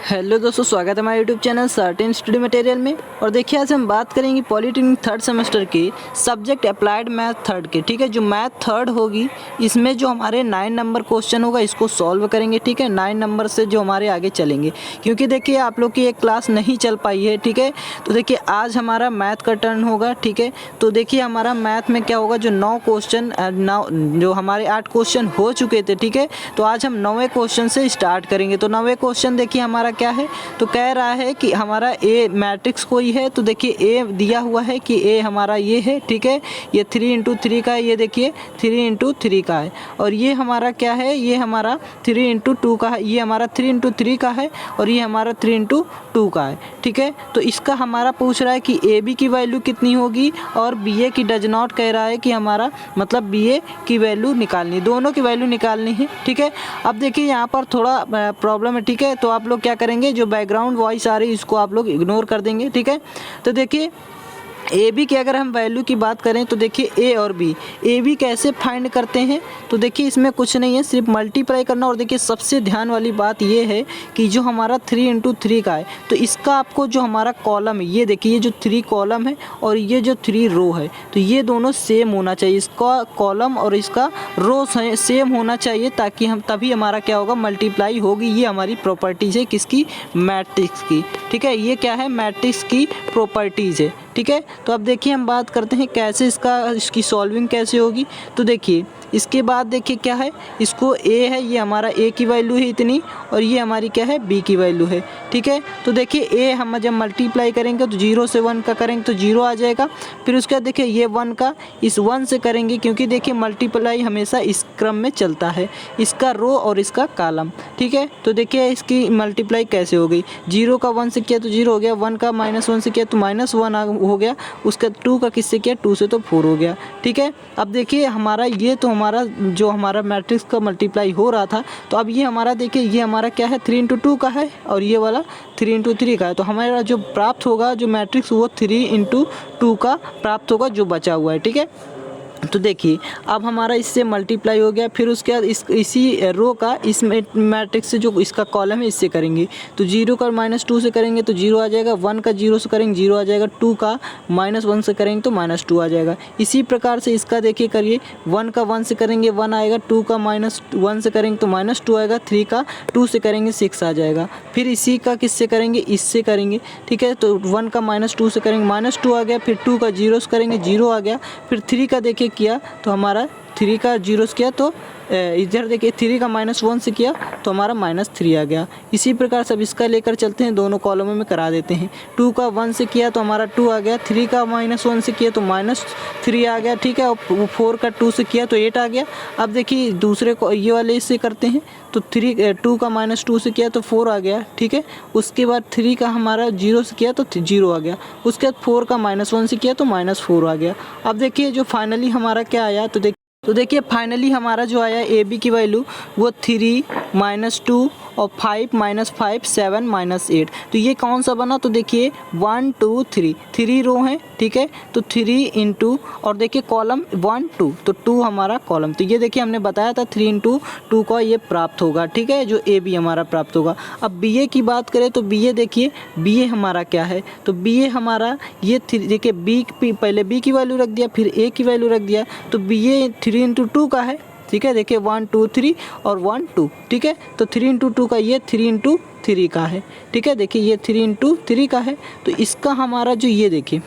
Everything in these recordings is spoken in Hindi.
हेलो दोस्तों, स्वागत है हमारे YouTube channel certain study material में। और देखिए आज हम बात करेंगे पॉलिटेक्निक थर्ड सेमेस्टर की सब्जेक्ट अप्लाइड मैथ थर्ड के। ठीक है, जो मैथ थर्ड होगी इसमें जो हमारे 9 नंबर क्वेश्चन होगा इसको सॉल्व करेंगे। ठीक है, 9 नंबर से जो हमारे आगे चलेंगे, क्योंकि देखिए आप लोग की एक क्लास नहीं चल पाई है। ठीक है, तो देखिए आज हमारा मैथ का टर्न होगा। ठीक है, तो देखिए हमारा मैथ में क्या होगा, जो 9 क्वेश्चन जो हमारे 8 क्वेश्चन हो चुके थे। ठीक है, तो आज हम 9वें क्वेश्चन से स्टार्ट करेंगे। तो 9वें क्वेश्चन देखिए हमारा क्या है, तो कह रहा है कि हमारा ए मैट्रिक्स कोई है। तो देखिए ए दिया हुआ है कि ए हमारा ये है। ठीक है, ये 3 × 3 का है, ये देखिए 3 × 3 का है। और ये हमारा क्या है, ये हमारा 3 × 2 का है, ये हमारा 3 × 3 का है, और ये हमारा 3 × 2 का है। ठीक है, तो इसका हमारा पूछ रहा है कि ए बी की वैल्यू कितनी होगी, और बी ए की डज नॉट कह रहा है कि हमारा मतलब बी ए की वैल्यू निकालनी, दोनों की वैल्यू निकालनी है। ठीक है, अब देखिए यहाँ पर थोड़ा प्रॉब्लम है। ठीक है, तो आप लोग क्या करेंगे, जो बैकग्राउंड वॉइस आ रही है इसको आप लोग इग्नोर कर देंगे। ठीक है, तो देखिए ए बी की अगर हम वैल्यू की बात करें तो देखिए ए और बी, ए बी कैसे फाइंड करते हैं, तो देखिए इसमें कुछ नहीं है, सिर्फ मल्टीप्लाई करना। और देखिए सबसे ध्यान वाली बात ये है कि जो हमारा 3 × 3 का है, तो इसका आपको जो हमारा कॉलम है, ये देखिए ये जो 3 कॉलम है और ये जो 3 रो है, तो ये दोनों सेम होना चाहिए। इसका कॉलम और इसका रो सेम होना चाहिए, ताकि हम तभी हमारा क्या होगा, मल्टीप्लाई होगी। ये हमारी प्रॉपर्टीज़ है किसकी, मैट्रिक्स की। ठीक है, ये क्या है, मैट्रिक्स की प्रॉपर्टीज़ है। ठीक है, तो अब देखिए हम बात करते हैं कैसे इसकी सॉल्विंग कैसे होगी। तो देखिए इसके बाद देखिए क्या है, इसको ए है, ये हमारा ए की वैल्यू है इतनी, और ये हमारी क्या है, बी की वैल्यू है। ठीक है, तो देखिए ए हम जब मल्टीप्लाई करेंगे तो 0 से 1 का करेंगे तो 0 आ जाएगा। फिर उसके बाद देखिए ये 1 का इस 1 से करेंगे, क्योंकि देखिए मल्टीप्लाई हमेशा इस क्रम में चलता है, इसका रो और इसका कॉलम। ठीक है, तो देखिए इसकी मल्टीप्लाई कैसे हो गई, 0 का 1 से किया तो 0 हो गया, 1 का -1 से किया तो -1 हो गया, उसका 2 का किससे किया, 2 से तो 4 हो गया। ठीक है, अब देखिए हमारा ये तो हमारा जो हमारा मैट्रिक्स का मल्टीप्लाई हो रहा था, तो अब ये हमारा देखिए ये हमारा क्या है, 3 × 2 का है, और ये वाला 3 × 3 का है। तो हमारा जो प्राप्त होगा जो मैट्रिक्स, वो 3 × 2 का प्राप्त होगा जो बचा हुआ है। ठीक है, तो देखिए अब हमारा इससे मल्टीप्लाई हो गया। फिर उसके बाद इसी रो का इस मैट्रिक्स से जो इसका कॉलम है इससे करेंगे, तो 0 का -2 से करेंगे तो 0 आ जाएगा, 1 का 0 से करेंगे 0 आ जाएगा, 2 का -1 से करेंगे तो -2 आ जाएगा। इसी प्रकार से इसका देखिए करिए, 1 का 1 से करेंगे 1 आएगा, 2 का -1 से करेंगे तो -2 आएगा, 3 का 2 से करेंगे 6 आ जाएगा। फिर इसी का किससे करेंगे, इससे करेंगे। ठीक है, तो 1 का -2 से करेंगे -2 आ गया, फिर 2 का 0 से करेंगे 0 आ गया, फिर 3 का देखिए किया तो हमारा 3 का 0 से किया तो इधर देखिए 3 का -1 से किया तो हमारा -3 आ गया। इसी प्रकार से अब इसका लेकर चलते हैं, दोनों कॉलमों में करा देते हैं। 2 का 1 से किया तो हमारा 2 आ गया, 3 का -1 से किया तो -3 आ गया। ठीक है, और 4 का 2 से किया तो 8 आ गया। अब देखिए दूसरे को ये वाले इससे करते हैं, तो 2 का -2 से किया तो 4 आ गया। ठीक है, उसके बाद 3 का हमारा 0 से किया तो 0 आ गया, उसके बाद 4 का -1 से किया तो -4 आ गया। अब देखिए जो फाइनली हमारा क्या आया, तो देखिए फाइनली हमारा जो आया ए बी की वैल्यू वो 3 -2 और 5 -5 7 -8। तो ये कौन सा बना, तो देखिए 1 2 3 रो हैं। ठीक है, तो 3 × और देखिए कॉलम 1 2, तो 2 हमारा कॉलम। तो ये देखिए हमने बताया था 3 × 2 का ये प्राप्त होगा। ठीक है, जो ए बी हमारा प्राप्त होगा। अब बी ए की बात करें तो बी ए देखिए, बी ए हमारा क्या है, तो बी ए हमारा ये देखिए बी पहले बी की वैल्यू रख दिया, फिर ए की वैल्यू रख दिया, तो बी ए 3 × 2 का है। ठीक है, देखिए 1 2 3 और 1 2। ठीक है, तो 3 × 2 का ये 3 × 3 का है। ठीक है, देखिए ये 3 × 3 का है। तो इसका हमारा जो ये देखिए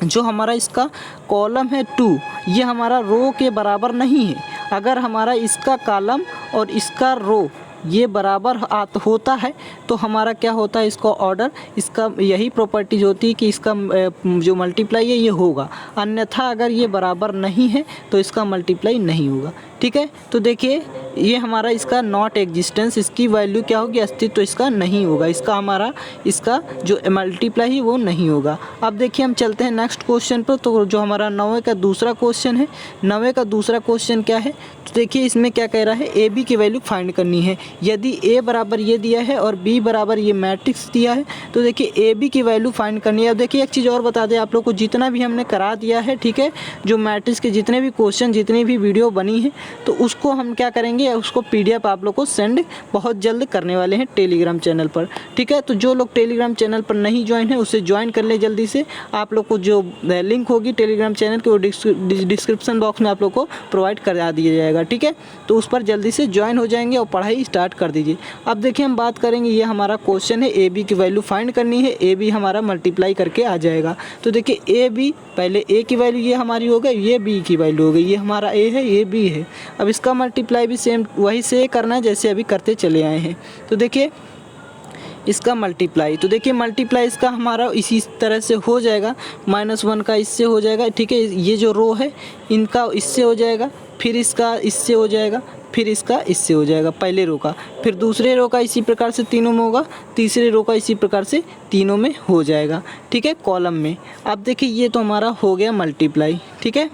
जो हमारा इसका कॉलम है 2, ये हमारा रो के बराबर नहीं है। अगर हमारा इसका कॉलम और इसका रो ये बराबर होता है तो हमारा क्या होता है, इसका ऑर्डर, इसका यही प्रॉपर्टीज होती है कि इसका जो मल्टीप्लाई है ये होगा। अन्यथा अगर ये बराबर नहीं है तो इसका मल्टीप्लाई नहीं होगा। ठीक है, तो देखिए ये हमारा इसका नॉट एग्जिस्टेंस, इसकी वैल्यू क्या होगी, अस्तित्व इसका नहीं होगा, इसका हमारा इसका जो मल्टीप्लाई है वो नहीं होगा। अब देखिए हम चलते हैं नेक्स्ट क्वेश्चन पर। तो जो हमारा 9वें का दूसरा क्वेश्चन है, 9वें का दूसरा क्वेश्चन क्या है, तो देखिए इसमें क्या कह रहा है, ए बी की वैल्यू फाइंड करनी है। यदि ए बराबर ये दिया है और बी बराबर ये मैट्रिक्स दिया है, तो देखिए ए बी की वैल्यू फाइंड करनी है। अब देखिए एक चीज़ और बता दें आप लोग को, जितना भी हमने करा दिया है, ठीक है, जो मैट्रिक्स के जितने भी क्वेश्चन, जितनी भी वीडियो बनी है, तो उसको हम क्या करेंगे, उसको PDF आप लोग को सेंड बहुत जल्द करने वाले हैं टेलीग्राम चैनल पर, ठीक है। तो जो लोग टेलीग्राम चैनल पर नहीं ज्वाइन है उसे ज्वाइन कर ले जल्दी से। आप लोग को जो लिंक होगी टेलीग्राम चैनल की वो डिस्क्रिप्शन बॉक्स में आप लोग को प्रोवाइड करा दिया जाएगा, ठीक है। तो उस पर जल्दी से ज्वाइन हो जाएंगे और पढ़ाई स्टार्ट कर दीजिए। अब देखिए हम बात करेंगे, ये हमारा क्वेश्चन है, AB की वैल्यू फाइंड करनी है। AB हमारा मल्टीप्लाई करके आ जाएगा। तो देखिए AB, पहले A की वैल्यू ये हमारी हो गई, ये B की वैल्यू हो गई, ये हमारा A है, ये B है। अब इसका मल्टीप्लाई भी सेम वही से करना है जैसे अभी करते चले आए हैं। तो देखिए इसका मल्टीप्लाई, तो देखिए मल्टीप्लाई इसका हमारा इसी तरह से हो जाएगा, -1 का इससे हो जाएगा, ठीक है। ये जो रो है इनका इससे हो जाएगा, फिर इसका इससे हो जाएगा, फिर इसका इससे हो जाएगा पहले रो का, फिर दूसरे रो का इसी प्रकार से तीनों में होगा, तीसरे रो का इसी प्रकार से तीनों में हो जाएगा, ठीक है, कॉलम में। अब देखिए ये तो हमारा हो गया मल्टीप्लाई, ठीक है।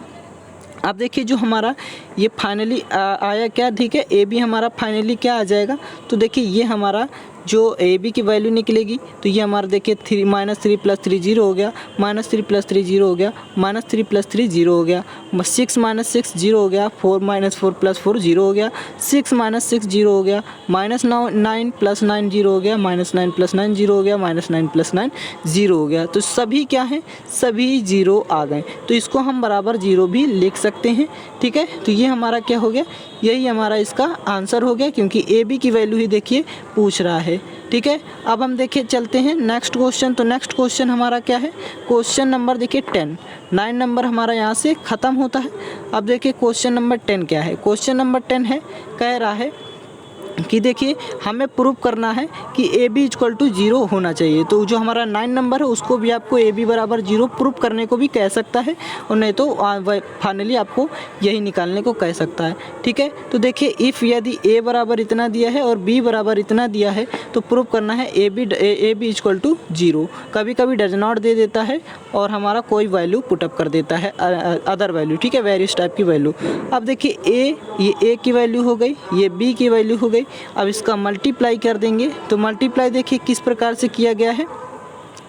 अब देखिए जो हमारा ये फाइनली आया क्या, ठीक है, AB हमारा फाइनली क्या आ जाएगा। तो देखिए ये हमारा जो AB की वैल्यू निकलेगी, तो ये हमारा देखिए -3 + 3 0 हो गया, -3 + 3 0 हो गया, -3 + 3 0 हो गया, 6 - 6 0 हो गया, 4 - 4 + 4 0 हो गया, 6 - 6 0 हो गया, -9 + 9 0 हो गया, -9 + 9 0 हो गया, -9 + 9 0 हो गया। तो सभी क्या हैं, सभी 0 आ गए। तो इसको हम बराबर 0 भी लिख सकते हैं, ठीक है। तो ये हमारा क्या हो गया, यही हमारा इसका आंसर हो गया, क्योंकि AB की वैल्यू ही देखिए पूछ रहा है, ठीक है। अब हम देखिए चलते हैं नेक्स्ट क्वेश्चन। तो नेक्स्ट क्वेश्चन हमारा क्या है, क्वेश्चन नंबर देखिए 10, 9 नंबर हमारा यहाँ से ख़त्म होता है। अब देखिए क्वेश्चन नंबर 10 क्या है। क्वेश्चन नंबर 10 है, कह रहा है कि देखिए हमें प्रूव करना है कि AB = 0 होना चाहिए। तो जो हमारा 9 नंबर है उसको भी आपको AB = 0 प्रूव करने को भी कह सकता है, और नहीं तो फाइनली आपको यही निकालने को कह सकता है, ठीक है। तो देखिए इफ़ यदि A बराबर इतना दिया है और B बराबर इतना दिया है तो प्रूव करना है AB = 0। कभी कभी डज नॉट दे देता है और हमारा कोई वैल्यू पुटअप कर देता है, अदर वैल्यू, ठीक है, वेरियस टाइप की वैल्यू। अब देखिए ये A की वैल्यू हो गई, ये B की वैल्यू हो गई। अब इसका मल्टीप्लाई कर देंगे। तो मल्टीप्लाई देखिए किस प्रकार से किया गया है,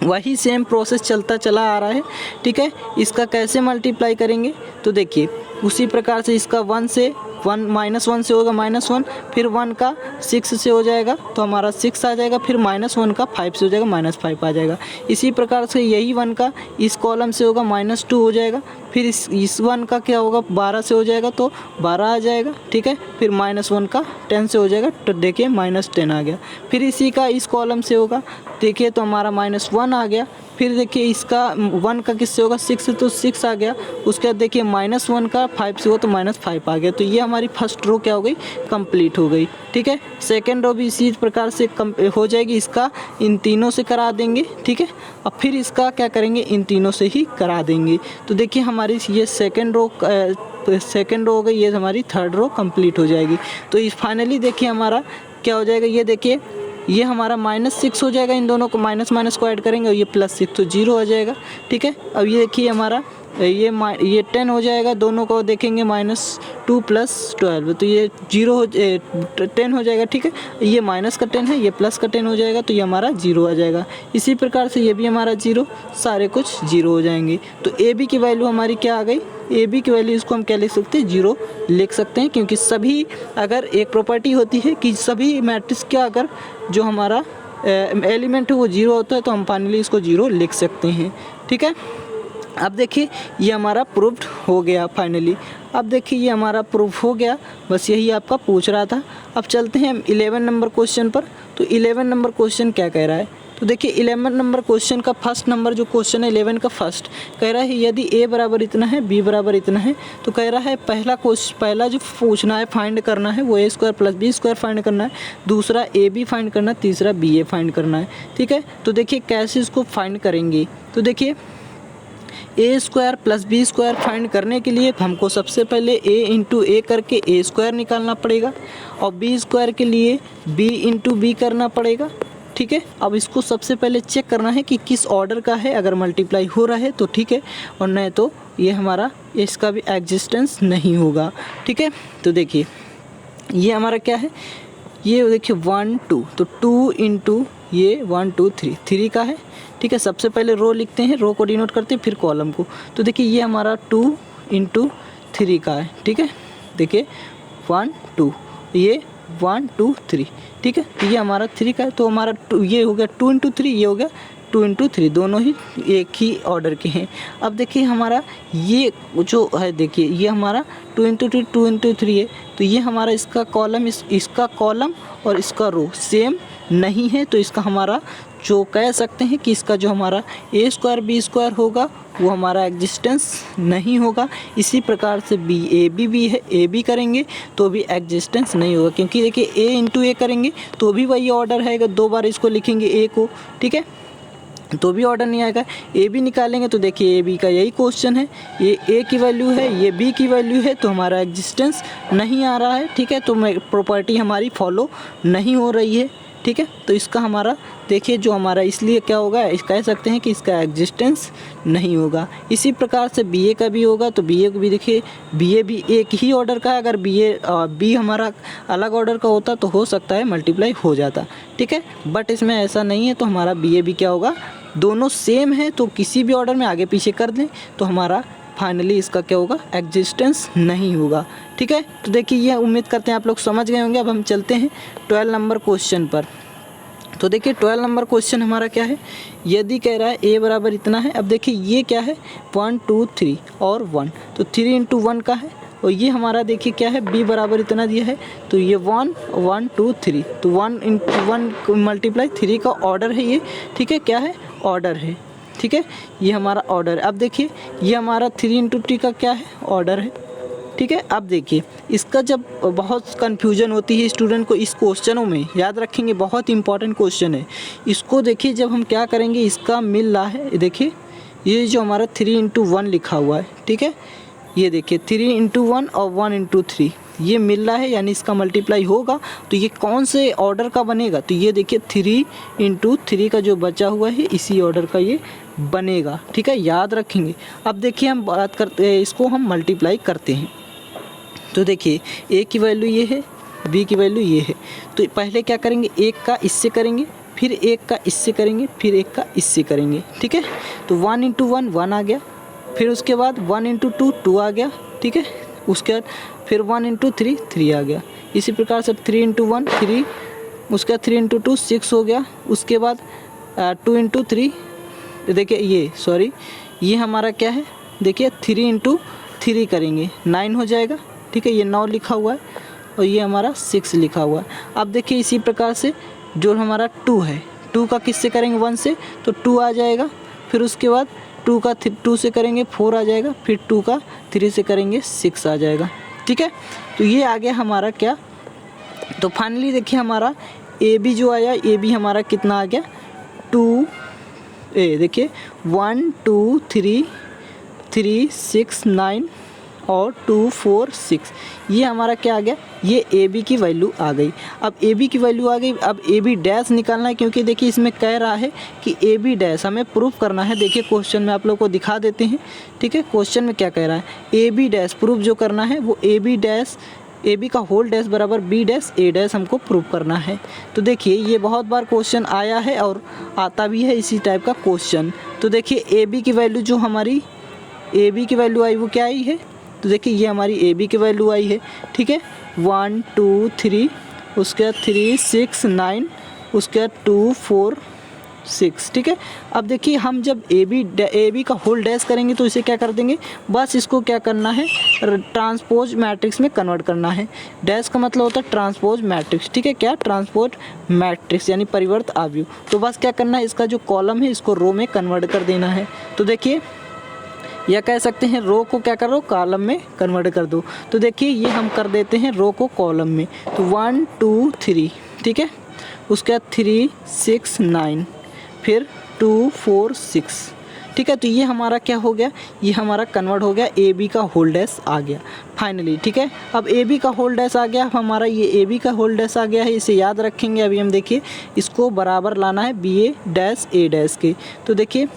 वही सेम प्रोसेस चलता चला आ रहा है, ठीक है। इसका कैसे मल्टीप्लाई करेंगे, तो देखिए उसी प्रकार से इसका 1 से -1 से होगा -1, फिर 1 का 6 से हो जाएगा तो हमारा 6 आ जाएगा, फिर -1 का 5 से हो जाएगा, -5 आ जाएगा। इसी प्रकार से यही 1 का इस कॉलम से होगा -2 हो जाएगा, फिर इस 1 का क्या होगा 12 से हो जाएगा तो 12 आ जाएगा, ठीक है। फिर -1 का 10 से हो जाएगा तो देखिए -10 आ गया। फिर इसी का इस कॉलम से होगा, देखिए तो हमारा -1 आ गया। फिर देखिए इसका 1 का किससे होगा 6 से, तो 6 आ गया। उसके बाद देखिए -1 का 5 से हो तो -5 आ गया। तो ये हमारी फर्स्ट रो क्या हो गई, कंप्लीट हो गई, ठीक है। सेकंड रो भी इसी प्रकार से हो जाएगी, इसका इन तीनों से करा देंगे, ठीक है। अब फिर इसका क्या करेंगे, इन तीनों से ही करा देंगे। तो देखिए हमारी ये सेकंड रो हो गई, ये हमारी थर्ड रो कंप्लीट हो जाएगी। तो इस फाइनली देखिए हमारा क्या हो जाएगा, ये देखिए ये हमारा -6 हो जाएगा, इन दोनों को माइनस को ऐड करेंगे और ये +6 तो 0 आ जाएगा, ठीक है। अब ये देखिए हमारा ये 10 हो जाएगा, दोनों को देखेंगे -2 + 12 तो ये 10 हो जाएगा, ठीक है। ये माइनस का 10 है, ये प्लस का 10 हो जाएगा तो ये हमारा 0 आ जाएगा। इसी प्रकार से ये भी हमारा 0, सारे कुछ 0 हो जाएंगे। तो AB की वैल्यू हमारी क्या आ गई, AB की वैल्यू इसको हम क्या लिख सकते हैं, 0 लिख सकते हैं, क्योंकि सभी अगर एक प्रॉपर्टी होती है कि सभी मैट्रिक्स का अगर जो हमारा एलिमेंट है वो 0 होता है तो हम फाइनली इसको 0 लिख सकते हैं, ठीक है। अब देखिए ये हमारा प्रूव्ड हो गया फाइनली। अब देखिए ये हमारा प्रूफ हो गया, बस यही आपका पूछ रहा था। अब चलते हैं 11 नंबर क्वेश्चन पर। तो 11 नंबर क्वेश्चन क्या कह रहा है, तो देखिए 11 नंबर क्वेश्चन का फर्स्ट नंबर जो क्वेश्चन है 11 का फर्स्ट कह रहा है यदि A बराबर इतना है B बराबर इतना है, तो कह रहा है पहला जो पूछना है फाइंड करना है वो A² + B² फाइंड करना है, दूसरा AB फाइंड करना है, तीसरा BA फाइंड करना है, ठीक है। तो देखिए कैसे इसको फाइंड करेंगे, तो देखिए A² + B² फाइंड करने के लिए हमको सबसे पहले A × A करके A² निकालना पड़ेगा और B² के लिए B × B करना पड़ेगा, ठीक है। अब इसको सबसे पहले चेक करना है कि किस ऑर्डर का है, अगर मल्टीप्लाई हो रहा है तो ठीक है, और नहीं तो ये हमारा इसका भी एग्जिस्टेंस नहीं होगा, ठीक है। तो देखिए ये हमारा क्या है, ये देखिए 1 2, तो 2 × ये 1 2 3 का है, ठीक है। सबसे पहले रो लिखते हैं, रो को डिनोट करते हैं, फिर कॉलम को। तो देखिए ये हमारा 2 × 3 का है, ठीक है। देखिए 1 2, ये 1 2 3, ठीक है। तो ये हमारा 3 का है, तो हमारा ये हो गया 2 इंटू 3, ये हो गया 2 इंटू 3, दोनों ही एक ही ऑर्डर के हैं। अब देखिए हमारा ये जो है, देखिए ये हमारा 2 इंटू 2 2 इंटू 3 है, तो ये हमारा इसका कॉलम इसका कॉलम और इसका रो सेम नहीं है, तो इसका हमारा जो कह सकते हैं कि इसका जो हमारा ए स्क्वायर बी स्क्वायर होगा वो हमारा एग्जिस्टेंस नहीं होगा। इसी प्रकार से बी ए बी भी है, ए बी करेंगे तो भी एग्जिस्टेंस नहीं होगा, क्योंकि देखिए ए इंटू ए करेंगे तो भी वही ऑर्डर है, दो बार इसको लिखेंगे ए को, ठीक है, तो भी ऑर्डर नहीं आएगा। ए बी निकालेंगे तो देखिए ए बी का यही क्वेश्चन है, ये ए की वैल्यू है, ये बी की वैल्यू है, तो हमारा एग्जिस्टेंस नहीं आ रहा है, ठीक है, तो प्रॉपर्टी हमारी फॉलो नहीं हो रही है, ठीक है। तो इसका हमारा देखिए जो हमारा इसलिए क्या होगा, कह सकते हैं कि इसका एग्जिस्टेंस नहीं होगा। इसी प्रकार से बी ए का भी होगा, तो बी ए को भी देखिए बी ए भी एक ही ऑर्डर का है, अगर बी हमारा अलग ऑर्डर का होता तो हो सकता है मल्टीप्लाई हो जाता, ठीक है, बट इसमें ऐसा नहीं है, तो हमारा बी ए भी क्या होगा, दोनों सेम है, तो किसी भी ऑर्डर में आगे पीछे कर दें तो हमारा फाइनली इसका क्या होगा, एग्जिस्टेंस नहीं होगा, ठीक है। तो देखिए ये उम्मीद करते हैं आप लोग समझ गए होंगे। अब हम चलते हैं 12 नंबर क्वेश्चन पर। तो देखिए 12 नंबर क्वेश्चन हमारा क्या है, यदि कह रहा है ए बराबर इतना है। अब देखिए ये क्या है, 1 2 3 और 1, तो 3 इंटू 1 का है, और ये हमारा देखिए क्या है, बी बराबर इतना दिया है, तो ये 1 1 2 3, तो 1 इंटू 1 मल्टीप्लाई 3 का ऑर्डर है ये, ठीक है, क्या है, ऑर्डर है, ठीक है, ये हमारा ऑर्डर है। अब देखिए ये हमारा 3 इंटू 3 का क्या है, ऑर्डर है, ठीक है। अब देखिए इसका जब बहुत कन्फ्यूजन होती है स्टूडेंट को इस क्वेश्चनों में, याद रखेंगे बहुत इंपॉर्टेंट क्वेश्चन है। इसको देखिए जब हम क्या करेंगे, इसका मिल रहा है, देखिए ये जो हमारा 3 इंटू 1 लिखा हुआ है, ठीक है, ये देखिए 3 इंटू 1 और 1 इंटू 3 ये मिल रहा है, यानी इसका मल्टीप्लाई होगा तो ये कौन से ऑर्डर का बनेगा, तो ये देखिए 3 इंटू 3 का जो बचा हुआ है इसी ऑर्डर का ये बनेगा, ठीक है, याद रखेंगे। अब देखिए हम बात करते हैं, इसको हम मल्टीप्लाई करते हैं, तो देखिए ए की वैल्यू ये है, बी की वैल्यू ये है, तो पहले क्या करेंगे, एक का इससे करेंगे, फिर एक का इससे करेंगे, फिर एक का इससे करेंगे, ठीक है। तो 1 इंटू 1 1 आ गया, फिर उसके बाद 1 इंटू 2 2 आ गया, ठीक है, उसके बाद फिर 1 इंटू 3 3 आ गया, इसी प्रकार से 3 इंटू 1 3, उसके बाद 3 इंटू 2 6 हो गया, उसके बाद 2 इंटू 3, देखिए ये हमारा क्या है, देखिए 3 इंटू 3 करेंगे 9 हो जाएगा, ठीक है, ये 9 लिखा हुआ है, और ये हमारा 6 लिखा हुआ है। अब देखिए इसी प्रकार से जो हमारा 2 है, 2 का किससे करेंगे, 1 से, तो 2 आ जाएगा, फिर उसके बाद 2 का 2 से करेंगे 4 आ जाएगा, फिर 2 का 3 से करेंगे 6 आ जाएगा, ठीक है। तो ये आ गया हमारा क्या, तो फाइनली देखिए हमारा ए बी जो आया, ए बी हमारा कितना आ गया, 2 देखिए 1 2 3 3 6 9 और 2 4 6, ये हमारा क्या आ गया, ये ए बी की वैल्यू आ गई। अब ए बी की वैल्यू आ गई, अब ए बी डैश निकालना है, क्योंकि देखिए इसमें कह रहा है कि ए बी डैश हमें प्रूफ करना है। देखिए क्वेश्चन में आप लोग को दिखा देते हैं, ठीक है, क्वेश्चन में क्या कह रहा है, ए बी डैश प्रूफ जो करना है वो A B dash, A B का होल डैश बराबर बी डैश ए डैश हमको प्रूफ करना है। तो देखिए ये बहुत बार क्वेश्चन आया है और आता भी है इसी टाइप का क्वेश्चन। तो देखिए ए बी की वैल्यू जो हमारी ए बी की वैल्यू आई वो क्या आई है, तो देखिए ये हमारी ए बी की वैल्यू आई है, ठीक है, 1 2 3, उसके बाद 3 6 9, उसके बाद 2 4 6, ठीक है। अब देखिए हम जब ए बी का होल डैश करेंगे तो इसे क्या कर देंगे, बस इसको क्या करना है, ट्रांसपोज मैट्रिक्स में कन्वर्ट करना है। डैश का मतलब होता है ट्रांसपोज मैट्रिक्स, ठीक है, क्या, ट्रांसपोज मैट्रिक्स यानी परिवर्त आव्यूह। तो बस क्या करना है, इसका जो कॉलम है इसको रो में कन्वर्ट कर देना है। तो देखिए या कह सकते हैं रो को क्या करो, कॉलम में कन्वर्ट कर दो। तो देखिए ये हम कर देते हैं रो को कॉलम में, तो 1 2 3, ठीक है, उसके बाद 3 6 9, फिर 2 4 6, ठीक है। तो ये हमारा क्या हो गया, ये हमारा कन्वर्ट हो गया, ए बी का होल डैश आ गया फाइनली, ठीक है। अब ए बी का होल डैश आ गया, हमारा ये ए बी का होल डैश आ गया है, इसे याद रखेंगे। अभी हम देखिए इसको बराबर लाना है बी ए डैश के। तो देखिए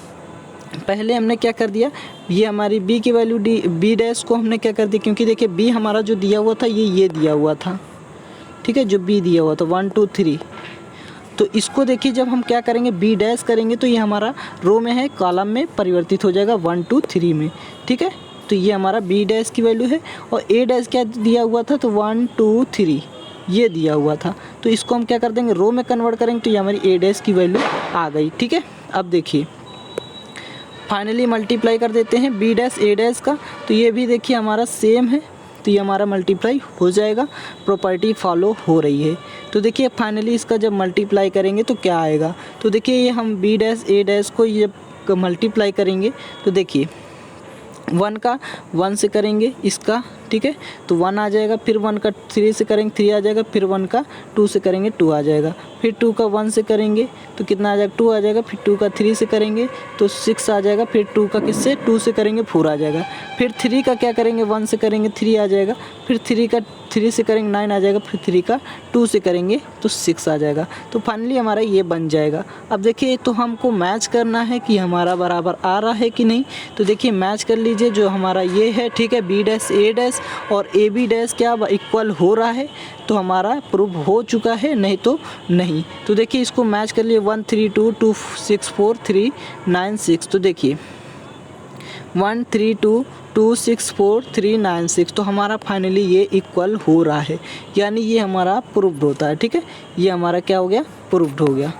पहले हमने क्या कर दिया, ये हमारी बी की वैल्यू बी डैश को हमने क्या कर दिया, क्योंकि देखिए बी हमारा जो दिया हुआ था ये दिया हुआ था, ठीक है, जो बी दिया हुआ था 1 2 3। तो इसको देखिए जब हम क्या करेंगे, बी डैश करेंगे तो ये हमारा रो में है, कॉलम में परिवर्तित हो जाएगा 1 2 3 में, ठीक है। तो ये हमारा बी डैश की वैल्यू है और ए डैश क्या दिया हुआ था, तो 1 2 3 ये दिया हुआ था। तो इसको हम क्या कर देंगे, रो में कन्वर्ट करेंगे तो ये हमारी ए डैश की वैल्यू आ गई। ठीक है, अब देखिए फाइनली मल्टीप्लाई कर देते हैं बी डैश ए डैश का, तो ये भी देखिए हमारा सेम है, तो ये हमारा मल्टीप्लाई हो जाएगा, प्रॉपर्टी फॉलो हो रही है। तो देखिए फाइनली इसका जब मल्टीप्लाई करेंगे तो क्या आएगा, तो देखिए ये हम बी डैश ए डैश को ये मल्टीप्लाई करेंगे तो देखिए 1 का 1 से करेंगे इसका, ठीक है, तो 1 आ जाएगा, फिर 1 का 3 से करेंगे 3 आ जाएगा, फिर 1 का 2 से करेंगे 2 आ जाएगा, फिर 2 का 1 से करेंगे तो कितना आ जाएगा 2 आ जाएगा, फिर 2 का 3 से करेंगे तो 6 आ जाएगा, फिर 2 का किससे 2 से करेंगे 4 आ जाएगा, फिर 3 का क्या करेंगे 1 से करेंगे 3 आ जाएगा, फिर 3 का 3 से करेंगे 9 आ जाएगा, फिर 3 का 2 से करेंगे तो 6 आ जाएगा। तो फाइनली हमारा ये बन जाएगा। अब देखिए तो हमको मैच करना है कि हमारा बराबर आ रहा है कि नहीं, तो देखिए मैच कर लीजिए जो हमारा ये है, ठीक है, बी डैश ए डैश और ए बी डैश क्या इक्वल हो रहा है, तो हमारा प्रूव हो चुका है, नहीं तो नहीं। तो देखिए इसको मैच कर लिए 1 3 2 2 6 4 3 9 6, तो देखिए 1 3 2 2 6 4 3 9 6, तो हमारा फाइनली ये इक्वल हो रहा है, यानी ये हमारा प्रूव्ड होता है। ठीक है, ये हमारा क्या हो गया, प्रूव्ड हो गया।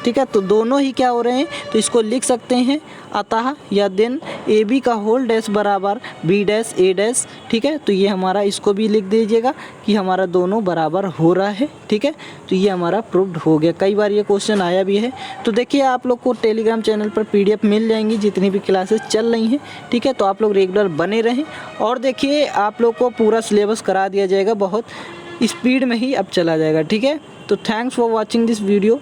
ठीक है, तो दोनों ही क्या हो रहे हैं, तो इसको लिख सकते हैं अतः या देन ए बी का होल डैश बराबर बी डैश ए डैश। ठीक है, तो ये हमारा इसको भी लिख दीजिएगा कि हमारा दोनों बराबर हो रहा है। ठीक है, तो ये हमारा प्रूव्ड हो गया। कई बार ये क्वेश्चन आया भी है। तो देखिए आप लोग को टेलीग्राम चैनल पर PDF मिल जाएंगी जितनी भी क्लासेस चल रही हैं। ठीक है, तो आप लोग रेगुलर बने रहें और देखिए आप लोग को पूरा सिलेबस करा दिया जाएगा, बहुत स्पीड में ही अब चला जाएगा। ठीक है, तो thanks for watching this video.